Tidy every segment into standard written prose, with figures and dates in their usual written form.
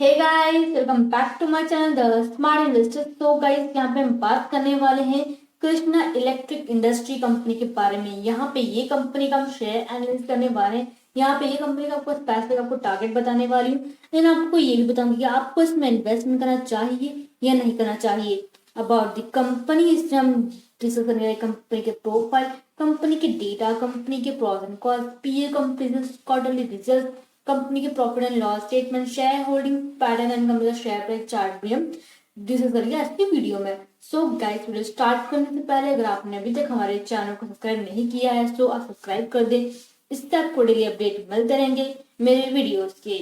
Hey guys, welcome back to my channel the smart investor. तो guys, यहाँ पे हम बात करने वाले हैं कृष्णा इलेक्ट्रिक इंडस्ट्री कंपनी के बारे में। यहाँ पे ये कंपनी का हम शेयर एनालिसिस करने वाले हैं। यहाँ पे ये कंपनी का आपको स्पेसिफिक आपको टारगेट बताने वाली हूँ। लेकिन आपको ये भी बताऊंगी कि आपको इसमें इन्वेस्टमेंट करना चाहिए या नहीं करना चाहिए। अबाउट द कंपनी इसमें हम डिस्कस करने वाले कंपनी के प्रोफाइल, कंपनी के डेटा, कंपनी के प्रॉस एंड कॉन्स, पीए कंपनी क्वार्टरली रिजल्ट, कंपनी के profit and loss statement, share holding pattern and company का शेयर प्राइस चार्ट भी हम डिस्कस करेंगे आज की वीडियो में। सो गाइस, वीडियो स्टार्ट करने से पहले अगर आपने अभी तक हमारे चैनल को सब्सक्राइब नहीं किया है तो आप सब्सक्राइब कर दें। इससे आपको डेली अपडेट मिलते रहेंगे मेरे वीडियोस के।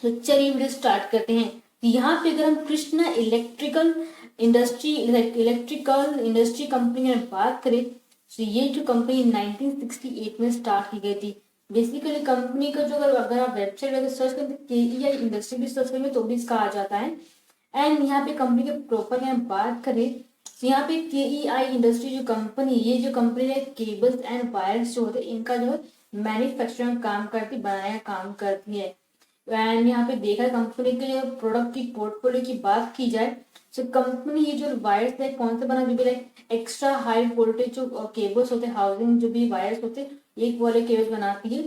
तो चलिए वीडियो स्टार्ट करते हैं। यहाँ पे अगर हम कृष्णा इलेक्ट्रिकल इंडस्ट्री कंपनी में बात करें तो ये जो कंपनी 1968 में स्टार्ट की गई थी। बेसिकली कंपनी का जो अगर आप वेबसाइट वगैरह सर्च करें KEI इंडस्ट्री भी सर्च करेंगे तो भी इसका आ जाता है। एंड यहाँ पे कंपनी के प्रोफाइल में बात करें तो यहाँ पे KEI इंडस्ट्री जो कंपनी, ये जो कंपनी है केबल्स एंड वायर्स जो होते हैं इनका जो है मैन्युफैक्चरिंग काम करती, बनाया काम करती है। एंड यहाँ पे देखा है कंपनी के जो प्रोडक्ट की पोर्टफोलियो की बात की जाए तो कंपनी ये जो वायर्स है कौन से बना, जो भी लाइक एक्स्ट्रा हाई वोल्टेज जो केबल्स होते हैं, हाउसिंग जो भी वायर्स होते हैं एक वाले केबल्स बनाती है।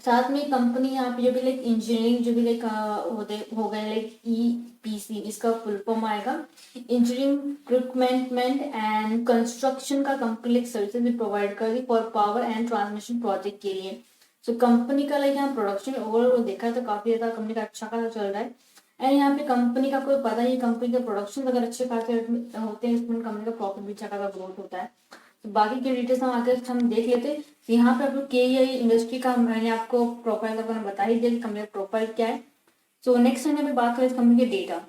साथ में कंपनी यहाँ पे जो भी लाइक इंजीनियरिंग जो भी लाइक होते हो गए लाइक EPC, इसका फुल फॉर्म आएगा इंजीनियरिंग रिक्रूटमेंट एंड कंस्ट्रक्शन का कंपनी लाइक सर्विसेज भी प्रोवाइड कर दी for power and transmission project के लिए। सो कंपनी का लाइक यहाँ प्रोडक्शन ओवरऑल देखा तो काफी ज्यादा कंपनी का अच्छा खासा चल रहा है। एंड यहाँ पे कंपनी का कोई पता ही, कंपनी के प्रोडक्शन अगर अच्छे खासे होते हैं इसमें कंपनी का प्रॉफिट भी अच्छा खासा ग्रोथ होता है। तो बाकी के डिटेल्स हम आगे हम देख लेते हैं। यहाँ पे आपको KEI इंडस्ट्री का मैंने आपको प्रोफाइल का बता ही दिया कि कंपनी का प्रोफाइल क्या है। सो नेक्स्ट टाइम में बात करें इस कंपनी के डेटा।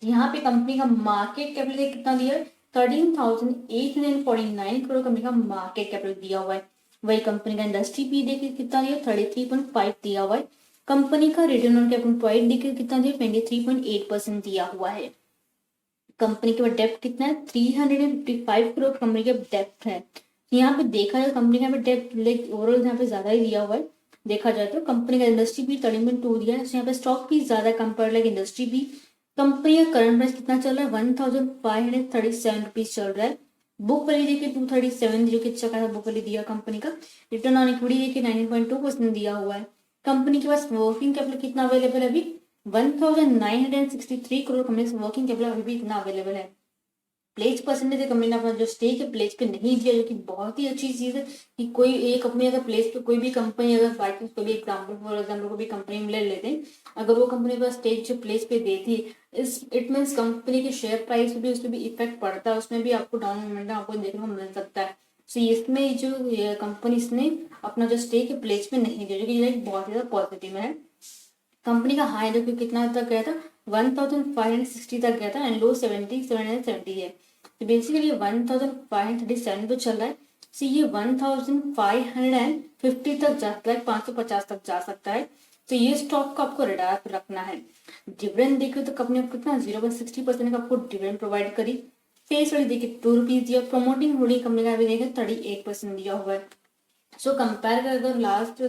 यहाँ पे कंपनी का मार्केट कैपिटल कितना दिया है, 13,849 करोड़ कंपनी का मार्केट कैपिटल दिया हुआ है। वही कंपनी का इंडस्ट्री भी देखिए कितना दिया, 33.5 दिया हुआ है। कंपनी का रिटर्न ऑन कैपिटल एम्प्लॉयड देखिए कितना दिया, 23.8% दिया हुआ है। कंपनी के पास डेप्ट कितना है, 355 करोड़ कंपनी का डेप्ट है। यहाँ पे देखा जाए कंपनी का डेप्ट लाइक ओवरऑल यहाँ पे ज्यादा ही दिया हुआ है। देखा जाए तो कंपनी का इंडस्ट्री भी 30.2 दिया है, यहाँ पे स्टॉक भी ज्यादा कंपेयर लाइक इंडस्ट्री भी। कंपनी का करंट प्राइस कितना चल रहा है, 1537 रुपीज चल रहा है। बुक वैल्यू देखिए 237, जो कि अच्छा खासा बुक वैल्यू दिया कंपनी का। रिटर्न ऑन इक्विटी देखिए 19.2% दिया हुआ है। कंपनी के पास वर्किंग कैपिटल कितना अवेलेबल है अभी, 1963 करोड़ कंपनी वर्किंग कैपिटल अभी भी इतना अवेलेबल है। प्लेज परसेंटेज कंपनी ने अपना जो स्टेक है प्लेज पे नहीं दिया, जो कि बहुत ही अच्छी चीज है कि कोई एक अपनी अगर प्लेज पे कोई भी कंपनी अगर बाई कोई भी एग्जाम्पल फॉर एग्जाम्पल कोई भी कंपनी ले लेते हैं, अगर वो कंपनी का स्टेक जो प्लेज पे देती है इस इट मीन्स कंपनी के शेयर प्राइस भी उस पर भी इफेक्ट पड़ता है, उसमें भी आपको डाउन मोमेंटम आपको देखने को मिल सकता है। सो इसमें जो कंपनी इसने अपना जो स्टेक है प्लेज पे नहीं दिया, जो कि बहुत ज्यादा पॉजिटिव है। कंपनी का हाई देखो कितना तक गया था, 1560 तक गया था एंड लो 770 है। तो बेसिकली 1537 तो चल रहा है, so ये 1550 तक जा सकता है, 550 तक जा सकता है। तो ये स्टॉक को आपको रडार पर रखना है। डिविडेंड देखिए तो कंपनी आपको कितना 0.60% का आपको डिविडेंड प्रोवाइड करी। फेस वैल्यू देखिए 2 रुपीज दिया। प्रमोटिंग होल्डिंग कंपनी का भी देखिए 38% दिया हुआ है। सो कंपेयर कर अगर लास्ट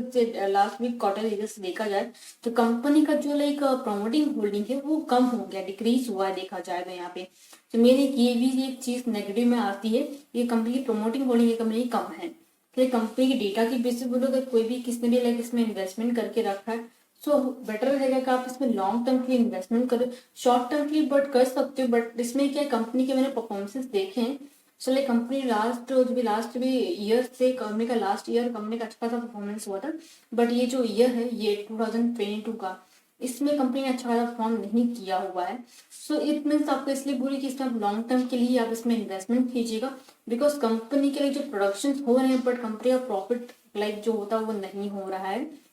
वीक क्वार्टर रिजल्ट देखा जाए तो कंपनी का जो लाइक प्रमोटिंग होल्डिंग है वो कम हो गया, डिक्रीज हुआ है देखा जाए तो यहाँ पे। तो मेरी ये भी एक चीज नेगेटिव में आती है, ये कंपनी की प्रमोटिंग होल्डिंग कंपनी कम है। तो कंपनी की डेटा की बेसिस बोलो अगर कोई भी किसने भी लाइक इसमें इन्वेस्टमेंट करके रखा है सो बेटर रहेगा कि आप इसमें लॉन्ग टर्म के लिए इन्वेस्टमेंट करो। शॉर्ट टर्म के लिए बट कर सकते हो, बट इसमें क्या कंपनी के मैंने परफॉर्मेंसेस देखे हैं। सो लाइक कंपनी लास्ट भी ईयर से कंपनी का लास्ट ईयर कंपनी का अच्छा खासा परफॉर्मेंस हुआ था, बट ये जो ईयर है ये 2022 का, इसमें कंपनी ने अच्छा खासा परफॉर्म नहीं किया हुआ है। सो इट मीन्स आपको इसलिए बोली कि इसमें आप लॉन्ग टर्म के लिए आप इसमें इन्वेस्टमेंट कीजिएगा, बिकॉज कंपनी के लिए जो प्रोडक्शन हो रहे हैं बट कंपनी का प्रॉफिट लाइक जो होता है वो नहीं हो रहा है।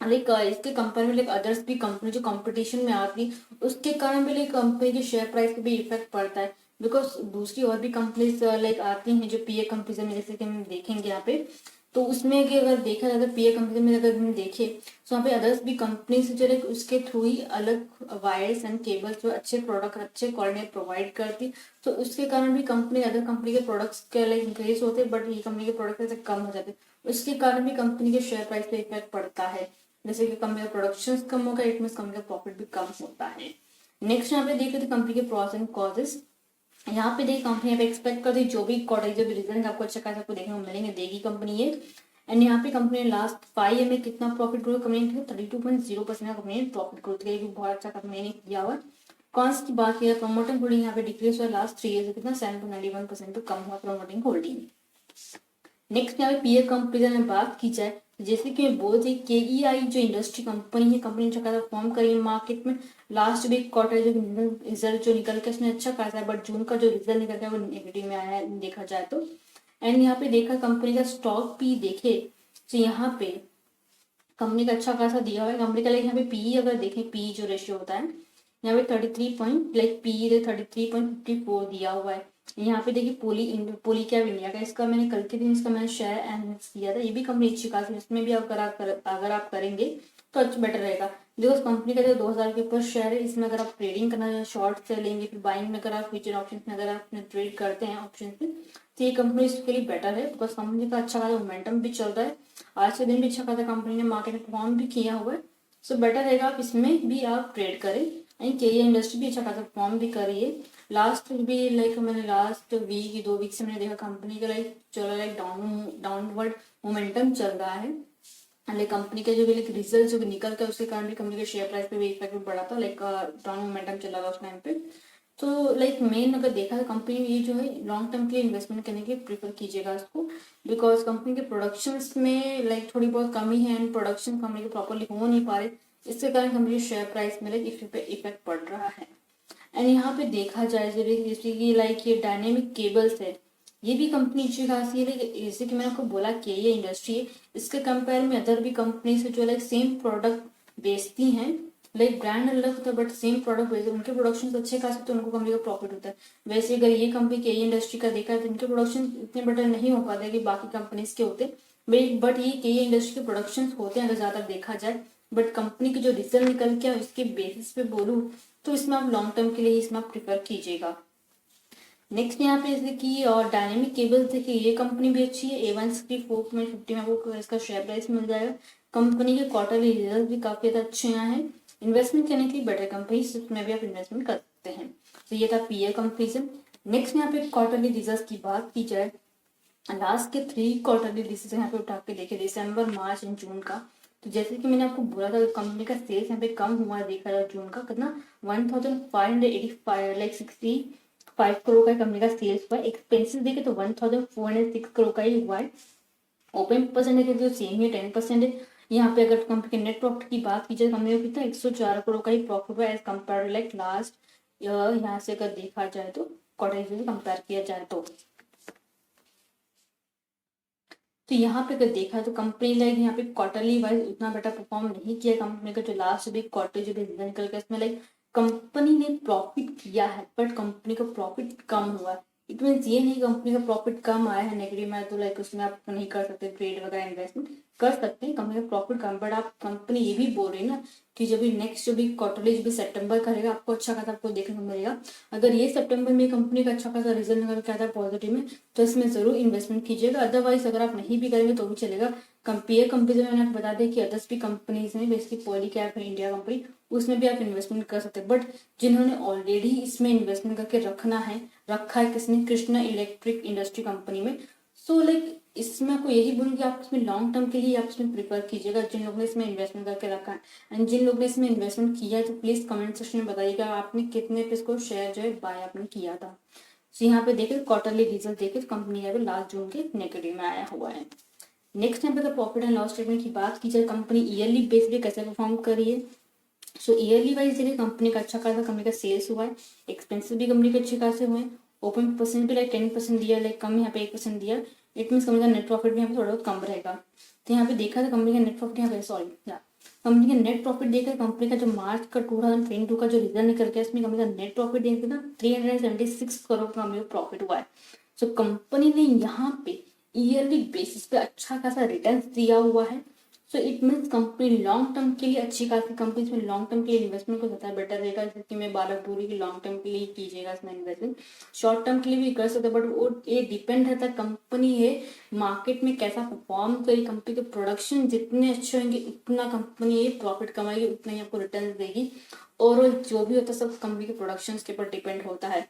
लाइक इसके कंपेयर में लाइक अदर्स भी कंपनी जो कंपटीशन में आती उसके कारण भी लाइक कंपनी के शेयर प्राइस पे भी इफेक्ट पड़ता है, बिकॉज दूसरी और भी कंपनीज लाइक आती हैं जो पीए कंपनी में, जैसे कि हम देखेंगे यहाँ पे। तो उसमें कि अगर देखा जाए पीए कंपनी में अगर हम देखे तो वहाँ पे अदर्स भी कंपनीज जो लाइक उसके थ्रू ही अलग वायर्स एंड केबल्स जो अच्छे प्रोडक्ट अच्छे क्वालिटी प्रोवाइड करती, तो उसके कारण भी कंपनी अदर कंपनी के प्रोडक्ट्स के लाइक इंक्रीज होते बट ये कंपनी के प्रोडक्ट ऐसे कम हो जाते, उसके कारण भी कंपनी के शेयर प्राइस पे इफेक्ट पड़ता है। जैसे कि कंपनी का प्रोडक्शन कम होगा, इट मीन कंपनी का प्रॉफिट भी कम होता है। नेक्स्ट यहाँ पे देखें तो कंपनी के प्रॉस एंड कॉजेस। यहाँ पे देखिए कंपनी यहाँ पे एक्सपेक्ट करती है जो भी क्वार्टर जो भी रिजल्ट आपको अच्छा खासा आपको देखने को मिलेंगे, देगी कंपनी ये। एंड यहाँ पे कंपनी ने लास्ट 5 ईयर में कितना प्रॉफिट ग्रोथ कंपनी ने 32.0% का कंपनी ने प्रॉफिट ग्रोथ किया, ये बहुत अच्छा कंपनी ने किया हुआ। कॉन्स की बात किया, प्रमोटिंग होल्डिंग यहाँ पे डिक्रीज हुआ लास्ट 3 ईयर से, कितना 7.91% पे कम हुआ प्रमोटिंग होल्डिंग। नेक्स्ट यहाँ पे पीयर कंपेरिजन में बात की जाए, जैसे कि मैं बोल थी KEI जो इंडस्ट्री कंपनी है, कंपनी जो खासा फॉर्म करी है मार्केट में। लास्ट वीक क्वार्टर जो रिजल्ट जो निकल के उसमें अच्छा खासा है, बट जून का जो रिजल्ट निकल गया वो नेगेटिव में आया है देखा जाए तो। एंड यहाँ पे देखा कंपनी का स्टॉक पी देखे तो यहाँ पे कंपनी का अच्छा खासा दिया हुआ है कंपनी का। यहाँ पे पी अगर देखें, पी जो रेशियो होता है यहाँ पे 33.54 दिया हुआ है। यहाँ पे देखिए पोली कैब इंडिया का, इसका मैंने कल के दिन इसका मैंने शेयर एनालिसिस किया था, ये भी कंपनी अच्छी खासी, इसमें भी अगर आप करेंगे तो अच्छा बेटर रहेगा। देखो उस कंपनी का जो 2000 के ऊपर शेयर है, इसमें अगर आप ट्रेडिंग करना शॉर्ट से लेंगे, फिर बाइंग में अगर आप फ्यूचर ऑप्शन में अगर आप ट्रेड करते हैं ऑप्शन में, तो ये कंपनी इसके लिए बेटर है, बिकॉज कंपनी का अच्छा खासा मोमेंटम भी चल रहा है, आज के दिन भी अच्छा खासा कंपनी ने मार्केट में परफॉर्म भी किया हुआ है। सो बेटर रहेगा आप इसमें भी आप ट्रेड करें। एंड KEI इंडस्ट्री भी अच्छा खासा परफॉर्म भी कर रही है। लास्ट भी लाइक मैंने लास्ट वीक 2 वीक से मैंने देखा कंपनी का लाइक चलो लाइक डाउनवर्ड मोमेंटम चल रहा है। लाइक कंपनी के जो भी लाइक रिजल्ट जो निकल कर उसके कारण भी कंपनी के शेयर प्राइस पे भी इफेक्ट बढ़ा था, लाइक डाउन मोमेंटम चला था उस टाइम पे। तो लाइक मेन अगर देखा तो कंपनी ये जो है लॉन्ग टर्म के लिए इन्वेस्टमेंट करने के प्रीफर कीजिएगा इसको, बिकॉज कंपनी के प्रोडक्शन में लाइक थोड़ी बहुत कमी है एंड प्रोडक्शन कंपनी के प्रॉपरली हो नहीं पा रहे, इसके कारण कंपनी शेयर प्राइस में लाइक इफेक्ट पड़ रहा है। एंड यहाँ पे देखा जाए जैसे कि लाइक ये डायनेमिक केबल्स है, ये भी कंपनी अच्छी खासी है, लेकिन जैसे कि मैंने आपको बोला कि ये इंडस्ट्री है, इसके कंपेयर में अदर भी कंपनी से जो लाइक सेम प्रोडक्ट बेचती हैं, लाइक ब्रांड अलग होता है बट सेम प्रोडक्ट बेचते, उनके प्रोडक्शन अच्छे खासे तो उनको कंपनी का प्रॉफिट होता है। वैसे अगर ये कंपनी के इंडस्ट्री का देखा है तो इनके प्रोडक्शन इतने बेटर नहीं हो पाते कि बाकी कंपनीज के होते, बट ये के इंडस्ट्री के प्रोडक्शन होते हैं अगर ज्यादा देखा जाए। बट कंपनी की जो रिजल्ट निकल के उसके बेसिस पे बोलूँ तो इसमें आप लॉन्ग टर्म के लिए इसमें आप प्रिफर कीजिएगा। नेक्स्ट यहाँ पे जैसे कि और डायनेमिक केबल्स देखिए, ये कंपनी भी अच्छी है, A164 में 50 में आपको इसका शेयर प्राइस मिल जाएगा। कंपनी के क्वार्टरली रिजल्ट भी काफी ज्यादा अच्छे आए हैं, इन्वेस्टमेंट करने के लिए बेटर कंपनी इसमें भी आप इन्वेस्टमेंट कर सकते हैं। तो ये था पीयर कंपेरिजन। नेक्स्ट यहाँ पे क्वार्टरली रिजल्ट की बात की जाए, लास्ट के 3 क्वार्टरली रिजल्ट यहाँ पे उठा के देखे दिसंबर मार्च एंड जून का, तो जैसे कि मैंने आपको बोला था कंपनी का सेल्स यहाँ पे कम हुआ है देखा जाए जून का कितना 1585 लाइक 65 करोड़ का कंपनी का सेल्स हुआ है। एक्सपेंसिस देखे तो 1406 करोड़ का ही हुआ है। ओपन परसेंटेज जो सेम ही 10% है। यहाँ पे अगर कंपनी के नेट प्रॉफिट की बात की जाए कंपनी को कितना 104 करोड़ का ही प्रॉफिट हुआ एज कम्पेयर लाइक लास्ट यहाँ से अगर देखा जाए तो क्वार्टर से कंपेयर किया जाए तो यहाँ पे अगर देखा तो कंपनी लाइक यहाँ पे क्वार्टरली वाइज उतना बेटर परफॉर्म नहीं किया कंपनी का। जो लास्ट भी क्वार्टर जो रिजल्ट निकल गया इसमें लाइक कंपनी ने प्रॉफिट किया है बट कंपनी का प्रॉफिट कम हुआ है। इट मीन ये नहीं कंपनी का प्रॉफिट कम आया है नेगेटिव में, तो लाइक उसमें आप नहीं कर सकते ट्रेड वगैरह इन्वेस्टमेंट कर सकते हैं, कंपनी का प्रॉफिट कम, बट आप कंपनी ये भी बोल रही है ना कि जब भी नेक्स्ट जो भी क्वार्टरली जो भी सितंबर करेगा आपको अच्छा खासा आपको देखने को मिलेगा। अगर ये सितंबर में कंपनी का अच्छा खासा रिजल्ट निकल के आता है पॉजिटिव में तो इसमें जरूर इन्वेस्टमेंट कीजिएगा, अदरवाइज अगर आप नहीं भी करेंगे तो भी चलेगा। कंपेयर कंपनी में मैंने आपको बता दें कि अदर्स भी कंपनीज में बेसिकली पॉलीकैब है इंडिया कंपनी, उसमें भी आप इन्वेस्टमेंट कर सकते हैं। बट जिन्होंने ऑलरेडी इसमें इन्वेस्टमेंट करके रखा है किसने, कृष्णा इलेक्ट्रिक इंडस्ट्री कंपनी में। सो लाइक इसमें आपको यही बोलूँगी आप इसमें लॉन्ग टर्म के लिए आप इसमें प्रिफर कीजिएगा जिन लोगों ने इसमें इन्वेस्टमेंट करके रखा है। एंड जिन लोगों ने इसमें इन्वेस्टमेंट किया है तो प्लीज कमेंट सेक्शन में बताइएगा आपने कितने पे इसको शेयर जो है बाय आपने किया था। तो यहाँ पे देखे क्वार्टरली रिजल्ट देखे तो कंपनी यहाँ पे लास्ट जून के नेगेटिव में आया हुआ है। नेक्स्ट टाइम पे प्रॉफिट एंड लॉस स्टेटमेंट की बात की जाए कंपनी ईयरली बेस पे कैसे परफॉर्म करी है। सो ईयरली वाइज देखिए कंपनी का अच्छा खासा कंपनी का सेल्स हुआ है, एक्सपेंसिव भी कंपनी के अच्छे खासे हुए हैं, ओपन परसेंट भी लाइक 10% दिया, लाइक कम यहाँ पे 1% दिया। इट मीन कंपनी का नेट प्रॉफिट भी यहाँ पे थोड़ा बहुत कम रहेगा। तो यहाँ पे देखा था कंपनी का नेट प्रॉफिट यहाँ पे कंपनी का नेट प्रॉफिट देखा कंपनी का जो मार्च का 2022 का जो रिजल्ट निकल गया इसमें कंपनी का नेट प्रॉफिट देखा ना 376 करोड़ का कंपनी का प्रॉफिट हुआ है। सो कंपनी ने यहाँ पे ईयरली बेसिस पे अच्छा खासा रिटर्न दिया हुआ है। So it means company long term के लिए अच्छी खासी कंपनी में लॉन्ग टर्म के लिए इन्वेस्टमेंट को ज़्यादा बेटर रहेगा, जैसे कि मैं बात पूरी की लॉन्ग टर्म के लिए कीजिएगा इसमें इन्वेस्टमेंट, शॉर्ट टर्म के लिए भी कर सकते हैं, बट वो ये डिपेंड रहता है कंपनी है मार्केट में कैसा परफॉर्म करेगी, कंपनी के प्रोडक्शन जितने अच्छे होंगे उतना कंपनी ये प्रॉफिट कमाएगी, उतना ही आपको रिटर्न देगी। ओवरऑल जो भी होता है सब कंपनी के प्रोडक्शन के ऊपर डिपेंड होता है।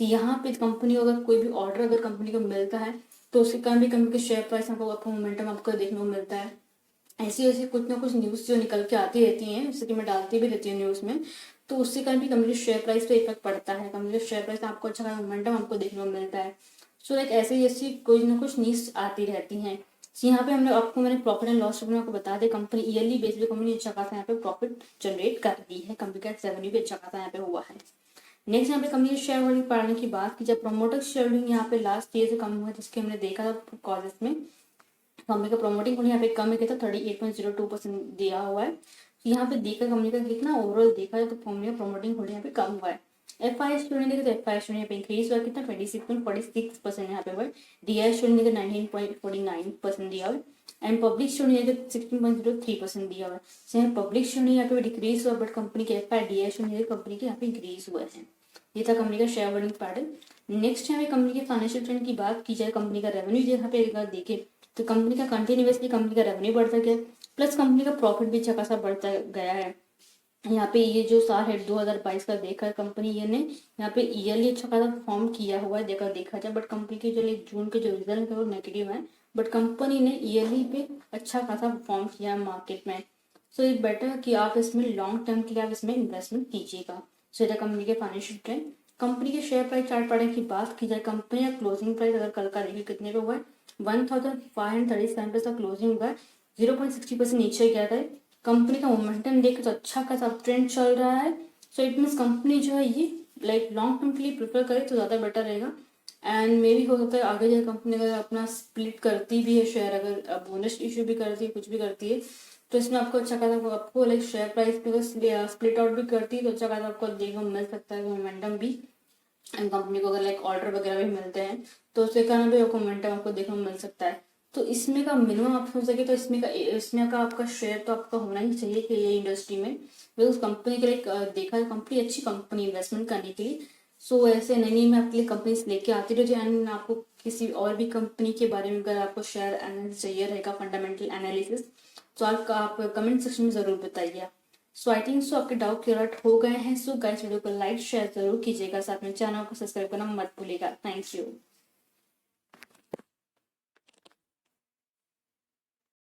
यहाँ पे कंपनी को अगर कोई भी ऑर्डर अगर कंपनी को मिलता है तो उसके कारण भी कंपनी के शेयर प्राइस आपको मोमेंटम आपको देखने को मिलता है। ऐसी ऐसी कुछ ना कुछ न्यूज़ जो निकल के आती रहती हैं, जैसे कि मैं डालती भी रहती हूँ न्यूज़ में, तो उससे कारण भी कंपनी के शेयर प्राइस पे इफेक्ट पड़ता है, कंपनी के शेयर प्राइस आपको अच्छा खासा मोमेंटम आपको देखने को मिलता है। सो लाइक ऐसे ऐसी कुछ ना कुछ न्यूज़ आती रहती हैं। यहाँ पे हमने आपको मैंने प्रॉफिट एंड लॉस आपको बता दें, कंपनी ईयरली बेस पे कंपनी अच्छा खासा यहाँ पे प्रॉफिट जनरेट कर रही है, कंपनी का रेवेन्यू भी अच्छा खासा यहाँ पे हुआ है। नेक्स्ट यहाँ पे कंपनी के शेयर होल्डिंग बढ़ने की बात की जाए, प्रमोटर शेयर होल्डिंग यहाँ पे लास्ट ईयर से कम हुआ, जिसके हमने देखा था कॉजेस में कंपनी का प्रमोटिंग होल्डिंग यहाँ पे कम है, कितना 38.02% दिया हुआ है। तो यहाँ पे देखा कंपनी का कितना ओवरऑल देखा जाए तो कंपनी का प्रमोटिंग होल्डिंग यहाँ पे कम हुआ है। FI स्टूडेंट देखे तो FI स्टूडेंट यहाँ पे इंक्रीज हुआ, कितना 26.46% यहाँ पे हुआ है। DI स्टूडेंट देखे 19.49% दिया हुआ है, एंड पब्लिक स्टूडेंट यहाँ पे 16.03% दिया हुआ है। यहाँ पब्लिक स्टूडेंट यहाँ पे डिक्रीज हुआ, बट कंपनी के FI DI स्टूडेंट कंपनी के यहाँ पे इंक्रीज हुआ है। ये था कंपनी का शेयर होल्डिंग पैटर्न। नेक्स्ट यहाँ पे कंपनी के फाइनेंशियल ट्रेंड की बात की जाए, कंपनी का रेवेन्यू यहाँ पे देखे तो कंपनी का कंटिन्यूसली कंपनी का रेवेन्यू बढ़ता गया, प्लस कंपनी का प्रॉफिट भी अच्छा खासा बढ़ता गया है। यहाँ पे ये जो साल है 2022 का देखा कंपनी ये ने यहाँ पे ईयरली अच्छा खासा परफॉर्म किया हुआ है, देखा जाए, बट कंपनी के जो जून के जो रिजल्ट है वो नेगेटिव है, बट कंपनी ने ईयरली पे अच्छा खासा परफॉर्म किया है मार्केट में। सो इट बेटर कि आप इसमें लॉन्ग टर्म के लिए आप इसमें इन्वेस्टमेंट कीजिएगा। सो ये कंपनी के फाइनेंशियल ट्रेंड। कंपनी के शेयर प्राइस चार्ट पढ़ने की बात की जाए, कंपनी का क्लोजिंग प्राइस अगर कल का देखिए कितने पे हुआ है, 1537 पे क्लोजिंग हुआ है, 0.60% नीचे गया था। कंपनी का मोमेंटम देखे तो अच्छा खासा ट्रेंड चल रहा है। सो इट मीन्स कंपनी जो है ये लाइक लॉन्ग टर्म के लिए प्रेफर करे तो ज़्यादा बेटर रहेगा। एंड मे भी हो सकता है आगे जाकर कंपनी अगर अपना स्प्लिट करती भी है शेयर, अगर बोनस इशू भी करती है, कुछ भी करती है, तो इसमें आपको अच्छा खासा आपको लाइक शेयर प्राइस पे स्प्लिट आउट भी करती है तो अच्छा खासा आपको देखने को मिल सकता है मोमेंटम भी। एंड कंपनी को अगर लाइक ऑर्डर वगैरह भी मिलते हैं तो उसके कारण भी मोमेंटम आपको देखने को मिल सकता है। तो इसमें का मिनिमम आप हो सके तो इसमें का आपका शेयर तो आपका होना ही चाहिए कि ये इंडस्ट्री में, बिकॉज कंपनी के लिए देखा कंपनी अच्छी कंपनी इन्वेस्टमेंट करने के लिए। सो ऐसे नई मैं आपके लिए कंपनीज लेके आती रहती है, एंड आपको किसी और भी कंपनी के बारे में अगर आपको शेयर एनालिसिस चाहिए रहेगा, फंडामेंटल एनालिसिस, तो आप कमेंट सेक्शन में ज़रूर बताइए। सो आई थिंक सो आपके डाउट क्लियर हो गए हैं। सो गाइस वीडियो को लाइक शेयर जरूर कीजिएगा, साथ में चैनल को सब्सक्राइब करना मत भूलिएगा। Thank you.